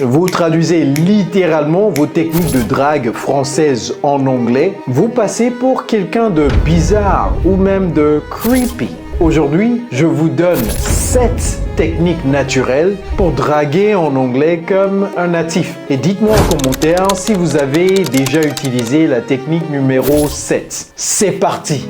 Vous traduisez littéralement vos techniques de drague françaises en anglais. Vous passez pour quelqu'un de bizarre ou même de creepy. Aujourd'hui, je vous donne 7 techniques naturelles pour draguer en anglais comme un natif. Et dites-moi en commentaire si vous avez déjà utilisé la technique numéro 7. C'est parti!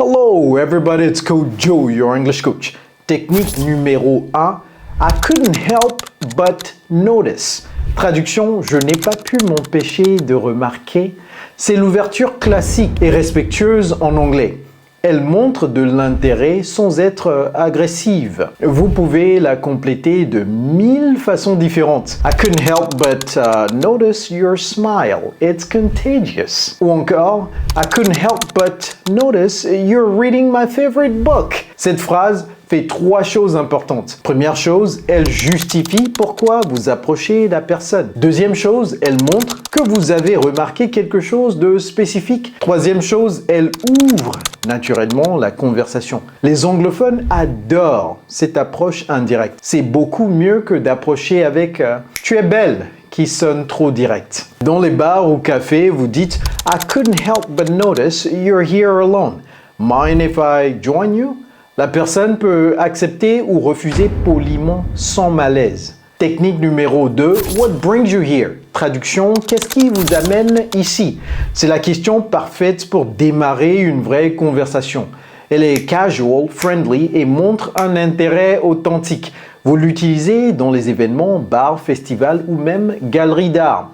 Hello everybody, it's Coach Joe, your English coach. Technique numéro 1. I couldn't help but notice. Traduction, je n'ai pas pu m'empêcher de remarquer. C'est l'ouverture classique et respectueuse en anglais. Elle montre de l'intérêt sans être agressive. Vous pouvez la compléter de 1000 façons différentes. I couldn't help but notice your smile. It's contagious. Ou encore, I couldn't help but notice you're reading my favorite book. Cette phrase fait 3 choses importantes. Première chose, elle justifie pourquoi vous approchez la personne. Deuxième chose, elle montre que vous avez remarqué quelque chose de spécifique. Troisième chose, elle ouvre naturellement la conversation. Les anglophones adorent cette approche indirecte. C'est beaucoup mieux que d'approcher avec « tu es belle » qui sonne trop direct. Dans les bars ou cafés, vous dites « I couldn't help but notice you're here alone. Mind if I join you ?» La personne peut accepter ou refuser poliment sans malaise. Technique numéro 2, what brings you here? Traduction, qu'est-ce qui vous amène ici? C'est la question parfaite pour démarrer une vraie conversation. Elle est casual, friendly et montre un intérêt authentique. Vous l'utilisez dans les événements, bars, festivals ou même galeries d'art.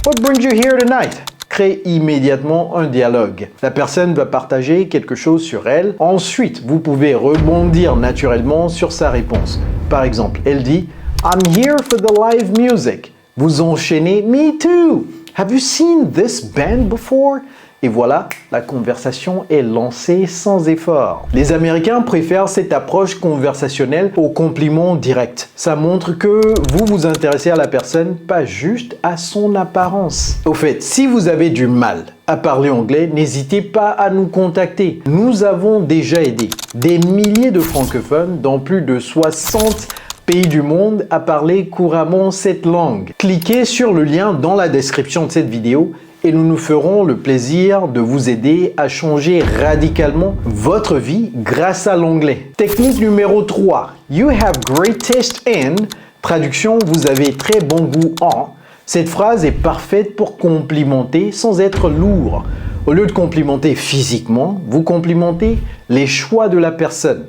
What brings you here tonight? Crée immédiatement un dialogue. La personne va partager quelque chose sur elle. Ensuite, vous pouvez rebondir naturellement sur sa réponse. Par exemple, elle dit « I'm here for the live music ». Vous enchaînez « Me too ». « Have you seen this band before ?» Et voilà, la conversation est lancée sans effort. Les Américains préfèrent cette approche conversationnelle au compliment direct. Ça montre que vous vous intéressez à la personne, pas juste à son apparence. Au fait, si vous avez du mal à parler anglais, n'hésitez pas à nous contacter. Nous avons déjà aidé des milliers de francophones dans plus de 60 pays du monde à parler couramment cette langue. Cliquez sur le lien dans la description de cette vidéo et nous nous ferons le plaisir de vous aider à changer radicalement votre vie grâce à l'anglais. Technique numéro 3. You have great taste in. Traduction, vous avez très bon goût en. Cette phrase est parfaite pour complimenter sans être lourd. Au lieu de complimenter physiquement, vous complimentez les choix de la personne.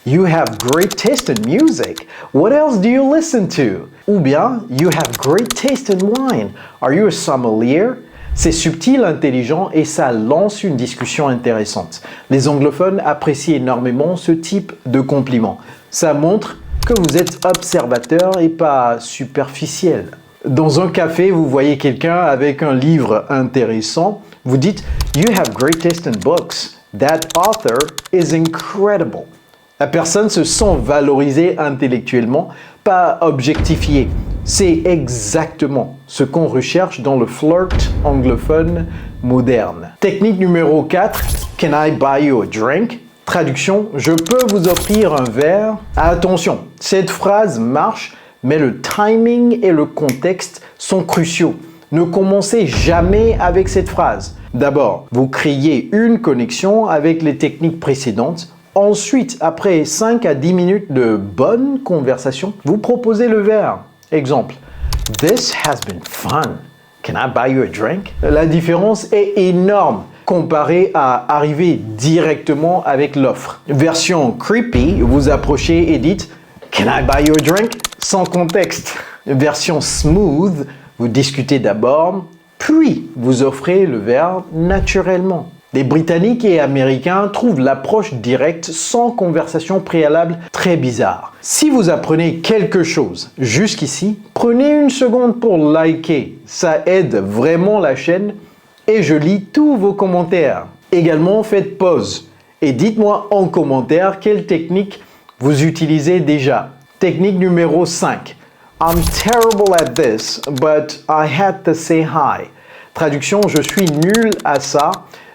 You have great taste in music. What else do you listen to? Ou bien, you have great taste in wine. Are you a sommelier? C'est subtil, intelligent et ça lance une discussion intéressante. Les anglophones apprécient énormément ce type de compliment. Ça montre que vous êtes observateur et pas superficiel. Dans un café, vous voyez quelqu'un avec un livre intéressant. Vous dites « You have great taste in books. That author is incredible. » La personne se sent valorisée intellectuellement, pas objectifiée. C'est exactement ce qu'on recherche dans le flirt anglophone moderne. Technique numéro 4, Can I buy you a drink? Traduction, je peux vous offrir un verre? Attention, cette phrase marche, mais le timing et le contexte sont cruciaux. Ne commencez jamais avec cette phrase. D'abord, vous créez une connexion avec les techniques précédentes. Ensuite, après 5 à 10 minutes de bonne conversation, vous proposez le verre. Exemple, This has been fun. Can I buy you a drink? La différence est énorme comparée à arriver directement avec l'offre. Version creepy, vous approchez et dites Can I buy you a drink? Sans contexte. Version smooth, vous discutez d'abord, puis vous offrez le verre naturellement. Les Britanniques et Américains trouvent l'approche directe sans conversation préalable très bizarre. Si vous apprenez quelque chose jusqu'ici, prenez une seconde pour liker. Ça aide vraiment la chaîne et je lis tous vos commentaires. Également, faites pause et dites-moi en commentaire quelle technique vous utilisez déjà. Technique numéro 5. I'm terrible at this, but I had to say hi. Traduction, je suis nul à ça,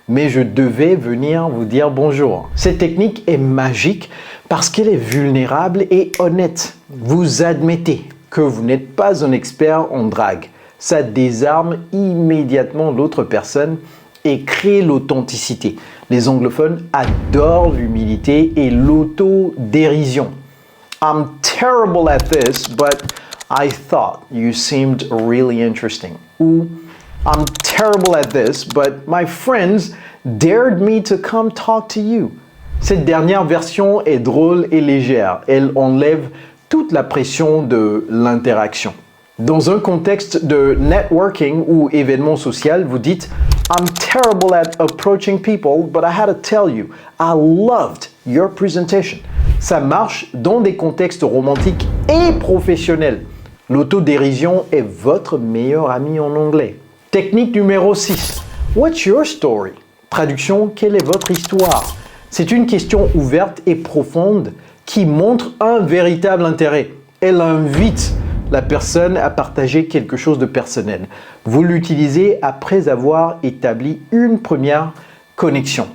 mais je devais venir vous dire bonjour. Cette technique est magique parce qu'elle est vulnérable et honnête. Vous admettez que vous n'êtes pas un expert en drague. Ça désarme immédiatement l'autre personne et crée l'authenticité. Les anglophones adorent l'humilité et l'autodérision. I'm terrible at this, but I thought you seemed really interesting. Ou I'm terrible at this, but my friends dared me to come talk to you. Cette dernière version est drôle et légère. Elle enlève toute la pression de l'interaction. Dans un contexte de networking ou événement social, vous dites I'm terrible at approaching people, but I had to tell you, I loved your presentation. Ça marche dans des contextes romantiques et professionnels. L'autodérision est votre meilleur ami en anglais. Technique numéro 6. What's your story? Traduction, quelle est votre histoire? C'est une question ouverte et profonde qui montre un véritable intérêt. Elle invite la personne à partager quelque chose de personnel. Vous l'utilisez après avoir établi une première connexion.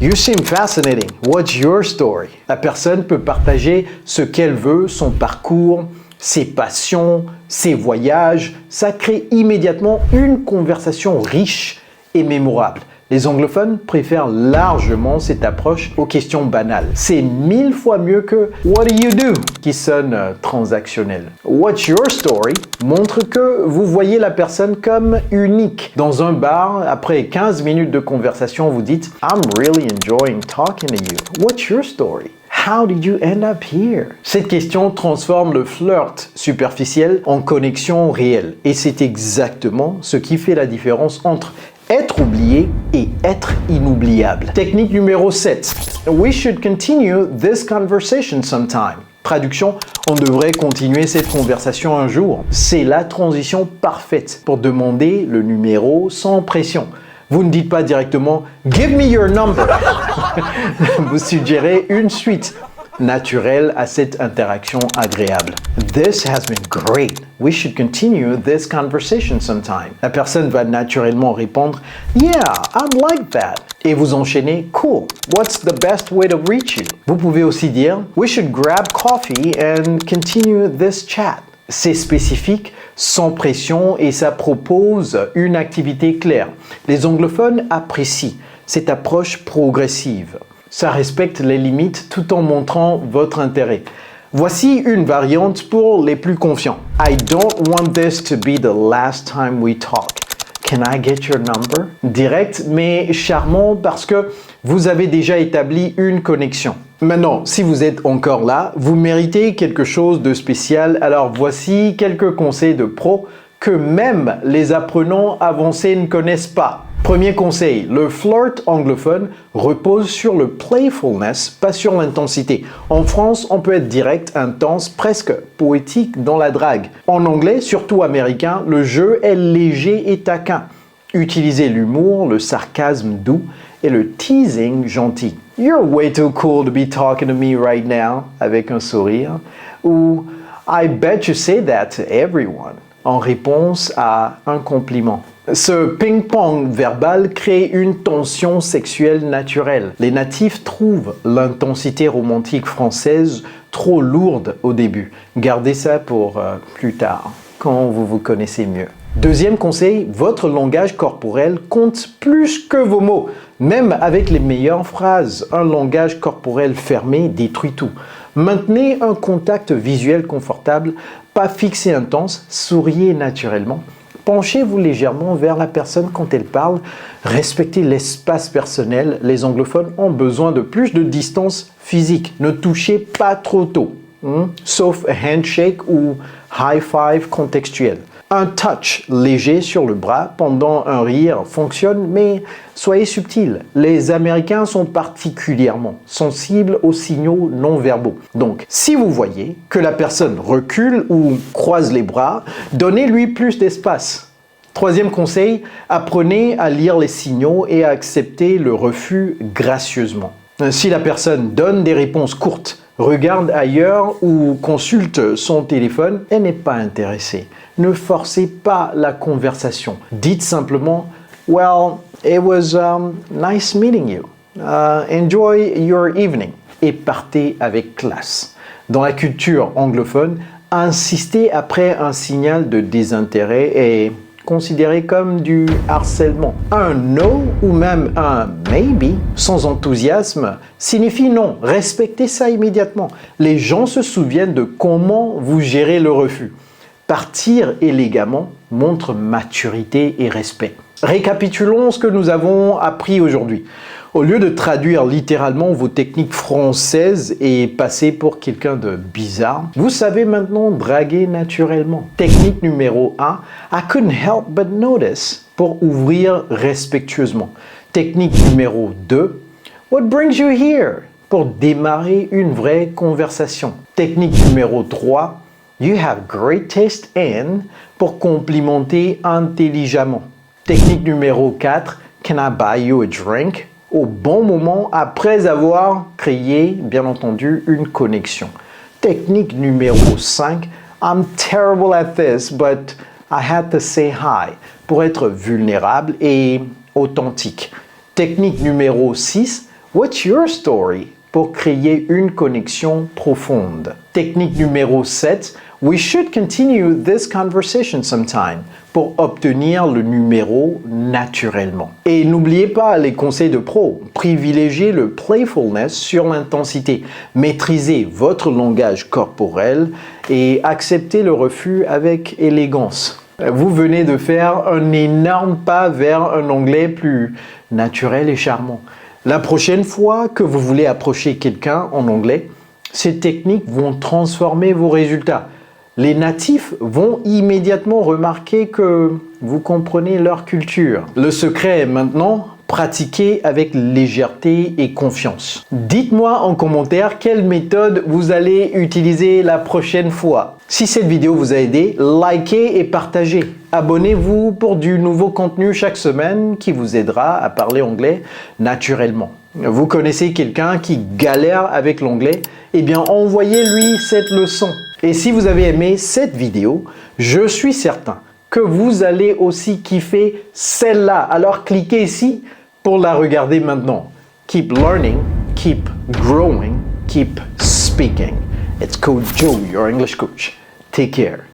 You seem fascinating. What's your story? La personne peut partager ce qu'elle veut, son parcours, ses passions, ses voyages. Ça crée immédiatement une conversation riche et mémorable. Les anglophones préfèrent largement cette approche aux questions banales. C'est 1000 fois mieux que « What do you do ?» qui sonne transactionnel. « What's your story ?» montre que vous voyez la personne comme unique. Dans un bar, après 15 minutes de conversation, vous dites « I'm really enjoying talking to you. What's your story? How did you end up here ?» Cette question transforme le flirt superficiel en connexion réelle. Et c'est exactement ce qui fait la différence entre être oublié et être inoubliable. Technique numéro 7. We should continue this conversation sometime. Traduction, on devrait continuer cette conversation un jour. C'est la transition parfaite pour demander le numéro sans pression. Vous ne dites pas directement « Give me your number ». Vous suggérez une suite naturelle à cette interaction agréable. This has been great. We should continue this conversation sometime. La personne va naturellement répondre Yeah, I'd like that. Et vous enchaînez Cool. What's the best way to reach you? Vous pouvez aussi dire We should grab coffee and continue this chat. C'est spécifique, sans pression et ça propose une activité claire. Les anglophones apprécient cette approche progressive. Ça respecte les limites tout en montrant votre intérêt. Voici une variante pour les plus confiants. I don't want this to be the last time we talk. Can I get your number? Direct mais charmant parce que vous avez déjà établi une connexion. Maintenant, si vous êtes encore là, vous méritez quelque chose de spécial. Alors voici quelques conseils de pro que même les apprenants avancés ne connaissent pas. Premier conseil, le flirt anglophone repose sur le playfulness, pas sur l'intensité. En France, on peut être direct, intense, presque poétique dans la drague. En anglais, surtout américain, le jeu est léger et taquin. Utilisez l'humour, le sarcasme doux et le teasing gentil. You're way too cool to be talking to me right now, avec un sourire. Ou I bet you say that to everyone, en réponse à un compliment. Ce ping-pong verbal crée une tension sexuelle naturelle. Les natifs trouvent l'intensité romantique française trop lourde au début. Gardez ça pour plus tard, quand vous vous connaissez mieux. Deuxième conseil, votre langage corporel compte plus que vos mots. Même avec les meilleures phrases, un langage corporel fermé détruit tout. Maintenez un contact visuel confortable, pas fixe et intense, souriez naturellement. Penchez-vous légèrement vers la personne quand elle parle. Respectez l'espace personnel. Les anglophones ont besoin de plus de distance physique. Ne touchez pas trop tôt, sauf handshake ou high five contextuel. Un touch léger sur le bras pendant un rire fonctionne, mais soyez subtil. Les Américains sont particulièrement sensibles aux signaux non verbaux. Donc, si vous voyez que la personne recule ou croise les bras, donnez-lui plus d'espace. Troisième conseil, apprenez à lire les signaux et à accepter le refus gracieusement. Si la personne donne des réponses courtes, regarde ailleurs ou consulte son téléphone, elle n'est pas intéressée. Ne forcez pas la conversation. Dites simplement « Well, it was nice meeting you. Enjoy your evening. » et partez avec classe. Dans la culture anglophone, Insister après un signal de désintérêt est considéré comme du harcèlement. Un no ou même un maybe sans enthousiasme signifie non. Respectez ça immédiatement. Les gens se souviennent de comment vous gérez le refus. Partir élégamment montre maturité et respect. Récapitulons ce que nous avons appris aujourd'hui. Au lieu de traduire littéralement vos techniques françaises et passer pour quelqu'un de bizarre, vous savez maintenant draguer naturellement. Technique numéro 1, I couldn't help but notice, pour ouvrir respectueusement. Technique numéro 2, what brings you here, pour démarrer une vraie conversation. Technique numéro 3, you have great taste in, pour complimenter intelligemment. Technique numéro 4, can I buy you a drink? Au bon moment après avoir créé, bien entendu, une connexion. Technique numéro 5, I'm terrible at this, but I had to say hi, pour être vulnérable et authentique. Technique numéro 6, what's your story, pour créer une connexion profonde. Technique numéro 7, we should continue this conversation sometime, pour obtenir le numéro naturellement. Et n'oubliez pas les conseils de pro. Privilégiez le playfulness sur l'intensité. Maîtrisez votre langage corporel et acceptez le refus avec élégance. Vous venez de faire un énorme pas vers un anglais plus naturel et charmant. La prochaine fois que vous voulez approcher quelqu'un en anglais, ces techniques vont transformer vos résultats. Les natifs vont immédiatement remarquer que vous comprenez leur culture. Le secret est maintenant pratiquer avec légèreté et confiance. Dites-moi en commentaire quelle méthode vous allez utiliser la prochaine fois. Si cette vidéo vous a aidé, likez et partagez. Abonnez-vous pour du nouveau contenu chaque semaine qui vous aidera à parler anglais naturellement. Vous connaissez quelqu'un qui galère avec l'anglais? Eh bien, envoyez-lui cette leçon. Et si vous avez aimé cette vidéo, je suis certain que vous allez aussi kiffer celle-là. Alors cliquez ici pour la regarder maintenant. Keep learning, keep growing, keep speaking. It's Coach Joe, your English coach. Take care.